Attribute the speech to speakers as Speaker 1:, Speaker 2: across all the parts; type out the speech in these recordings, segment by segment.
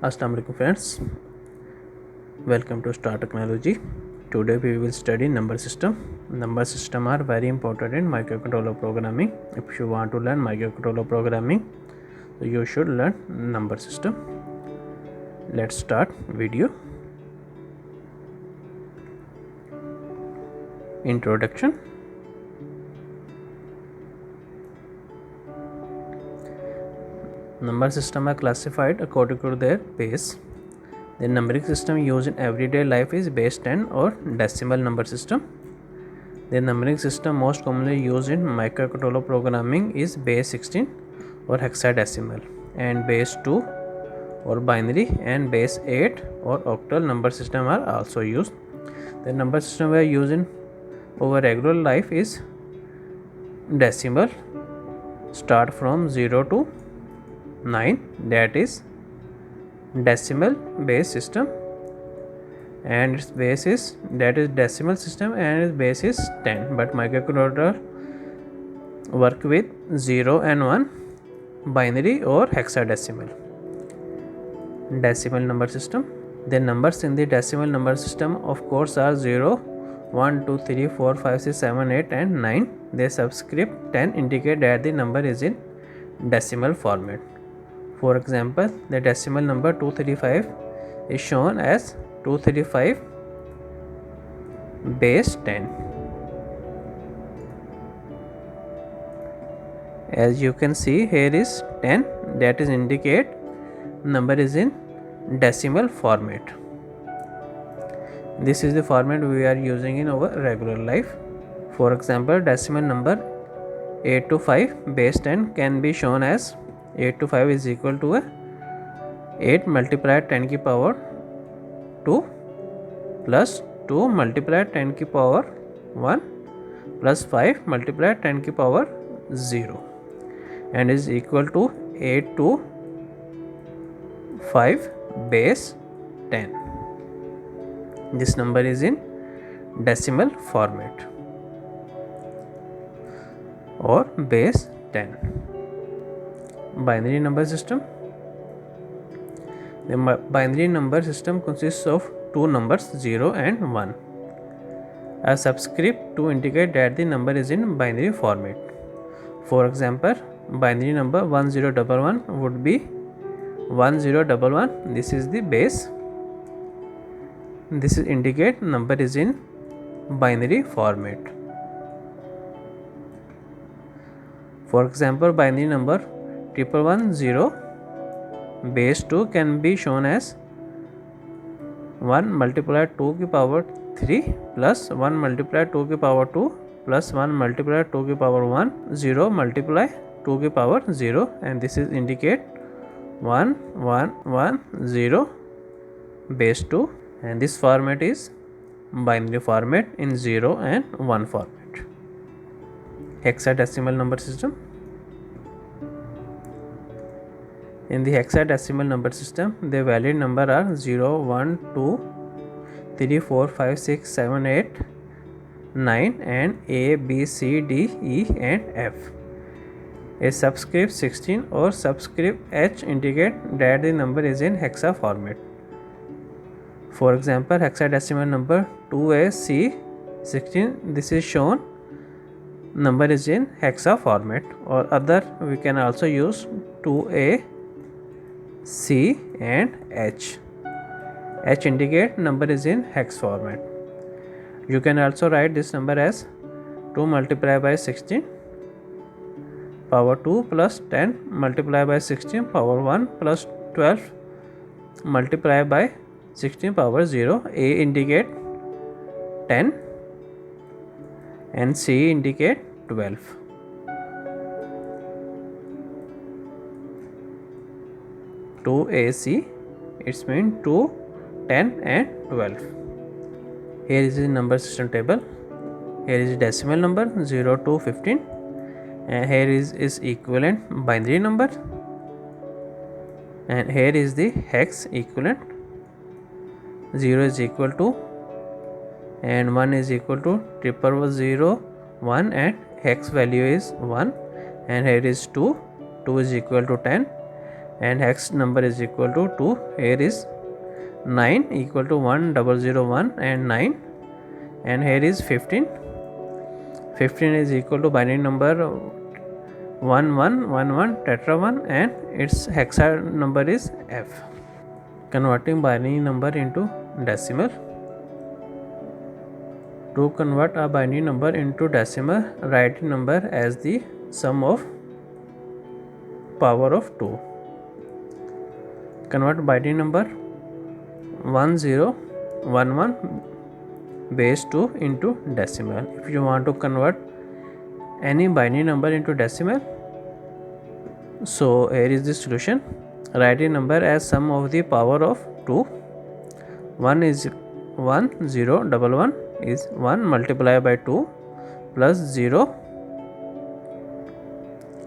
Speaker 1: Assalamu alaikum friends, welcome to Star Technology. Today we will study number system. Number system are very important in microcontroller programming. If you want to learn microcontroller programming, so you should learn number system. Let's start video. Introduction. Number system are classified according to their base. The numbering system used in everyday life is base 10 or decimal number system. The numbering system most commonly used in microcontroller programming is base 16 or hexadecimal, and base 2 or binary, and base 8 or octal number system are also used. The number system we are using over regular life is decimal, start from 0 to 9, that is decimal base system, and its base is, that is decimal system, and its base is 10. But microcontroller work with 0 and 1, binary or hexadecimal. Decimal number system. The numbers in the decimal number system of course are 0, 1, 2, 3, 4, 5, 6, 7, 8 and 9. The subscript 10 indicate that the number is in decimal format. For example, the decimal number 235 is shown as 235 base 10. As you can see, here is 10, that is indicate number is in decimal format. This is the format we are using in our regular life. For example, decimal number 8 to 5 base 10 can be shown as 8 to 5 is equal to 8 multiplied 10 की power 2 plus 2 multiplied 10 की power 1 plus 5 multiplied 10 की power 0, and is equal to 8 to 5 base 10. This number is in decimal format or base 10. Binary number system. The binary number system consists of two numbers 0 and 1. A subscript to indicate that the number is in binary format. For example, binary number 1011 would be 1011. This is the base. This is indicate number is in binary format. For example, binary number 1110 base 2 can be shown as 1 multiplied 2 की power 3 plus 1 multiplied 2 की power 2 plus 1 multiplied 2 की power 1, 0 multiply 2 की power 0, and this is indicate 1 1 1 0 base 2, and this format is binary format in 0 and 1 format. Hexadecimal number system. In the hexadecimal number system, the valid number are 0, 1, 2, 3, 4, 5, 6, 7, 8, 9 and A, B, C, D, E and F. A subscript 16 or subscript H indicate that the number is in hexa format. For example, hexadecimal number 2AC16, this is shown number is in hexa format, or other we can also use 2A, C and H. H indicate number is in hex format. You can also write this number as 2 multiplied by 16 power 2 plus 10 multiplied by 16 power 1 plus 12 multiplied by 16 power 0. A indicate 10 and C indicate 12. To AC, it's mean 2, 10 and 12. Here is the number system table. Here is decimal number 0 to 15, and here is equivalent binary number, and here is the hex equivalent. 0 is equal to and 1 is equal to 000 1, and hex value is 1, and here is 2 is equal to 10, and hex number is equal to 2. Here is 9 equal to 1001 and 9, and here is 15. 15 is equal to binary number 1111 tetra 1 and its hexa number is F. Converting binary number into decimal. To convert a binary number into decimal, write the number as the sum of power of 2. Convert binary number 1011 base 2 into decimal. If you want to convert any binary number into decimal, so here is the solution. Write a number as sum of the power of 2. 1 is 1, 0, 11 is 1 multiplied by 2 plus 0.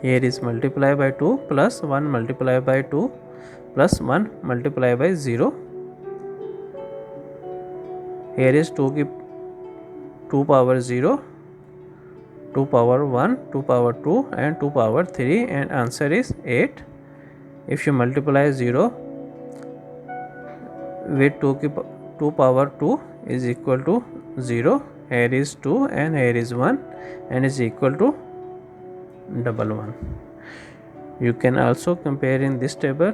Speaker 1: Here is multiplied by 2 plus 1 multiplied by 2 plus 1 multiplied by 0. Here is 2 power 0, 2 power 1, 2 power 2 and 2 power 3, and answer is 8. If you multiply 0 with 2 power 2 is equal to 0. Here is 2 and here is 1 and is equal to 11. You can also compare in this table.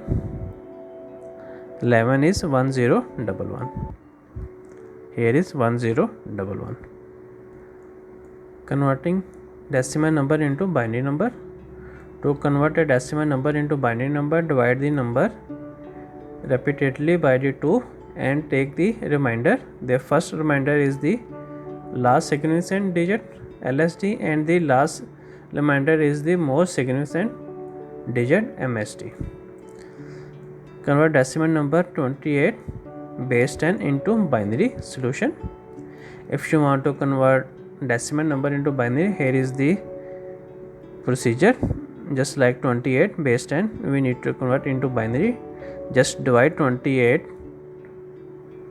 Speaker 1: 11 is 1011. Here is 1011. Converting decimal number into binary number. To convert a decimal number into binary number, divide the number repeatedly by the 2 and take the remainder. The first remainder is the last significant digit LSD and the last remainder is the most significant digit MSD. Convert decimal number 28 base 10 into binary. Solution. If you want to convert decimal number into binary, here is the procedure. Just like 28 base 10, we need to convert into binary. Just divide 28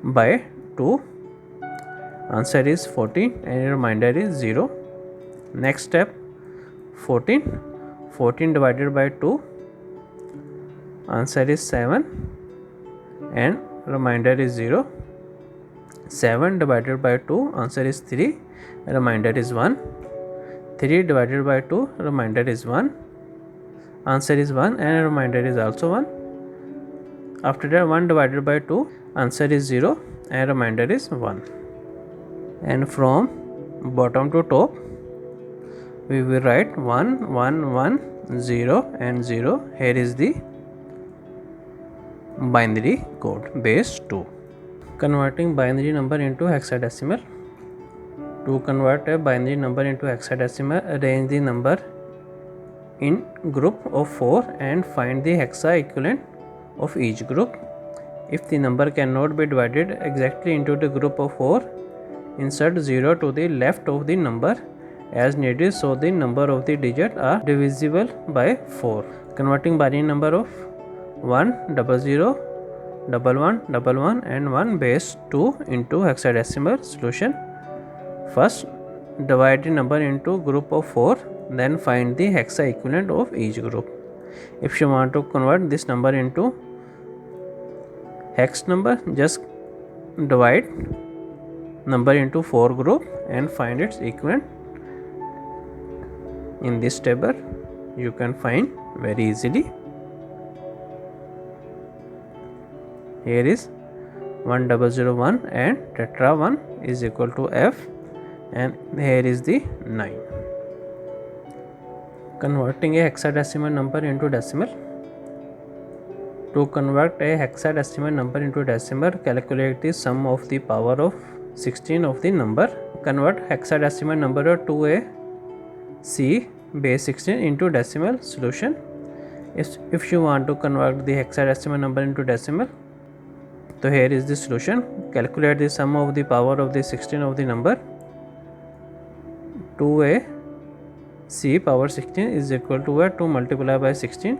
Speaker 1: by 2. Answer is 14 and remainder is 0. Next step, 14 divided by 2, answer is 7 and remainder is 0. 7 divided by 2, answer is 3, remainder is 1. 3 divided by 2, remainder is 1, answer is 1 and remainder is also 1. After that, 1 divided by 2, answer is 0 and remainder is 1. And from bottom to top, we will write 1, 1, 1, 0 and 0. Here is the binary code base 2. Converting binary number into hexadecimal. To convert a binary number into hexadecimal, arrange the number in group of 4 and find the hexa equivalent of each group. If the number cannot be divided exactly into the group of 4, insert 0 to the left of the number as needed so the number of the digits are divisible by 4. Converting binary number of 1, 00, 11, 11 and 1 base 2 into hexadecimal. Solution. First, divide the number into group of 4, then find the hexa equivalent of each group. If you want to convert this number into hex number, just divide number into 4 group and find its equivalent. In this table you can find very easily. Here is 1001 and tetra 1 is equal to F, and here is the 9. Converting a hexadecimal number into decimal. To convert a hexadecimal number into decimal, calculate the sum of the power of 16 of the number. Convert hexadecimal number of 2ac base 16 into decimal. Solution. If you want to convert the hexadecimal number into decimal, so here is the solution. Calculate the sum of the power of the 16 of the number. 2ac power 16 is equal to 2 multiplied by 16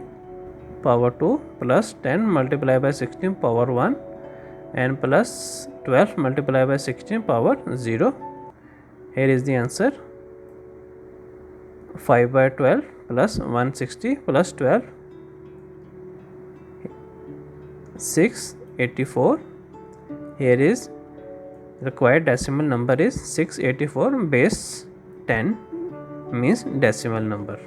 Speaker 1: power 2 plus 10 multiplied by 16 power 1 and plus 12 multiplied by 16 power 0. Here is the answer. 5 by 12 plus 160 plus 12 684. Here is required decimal number is 684 base 10 means decimal number.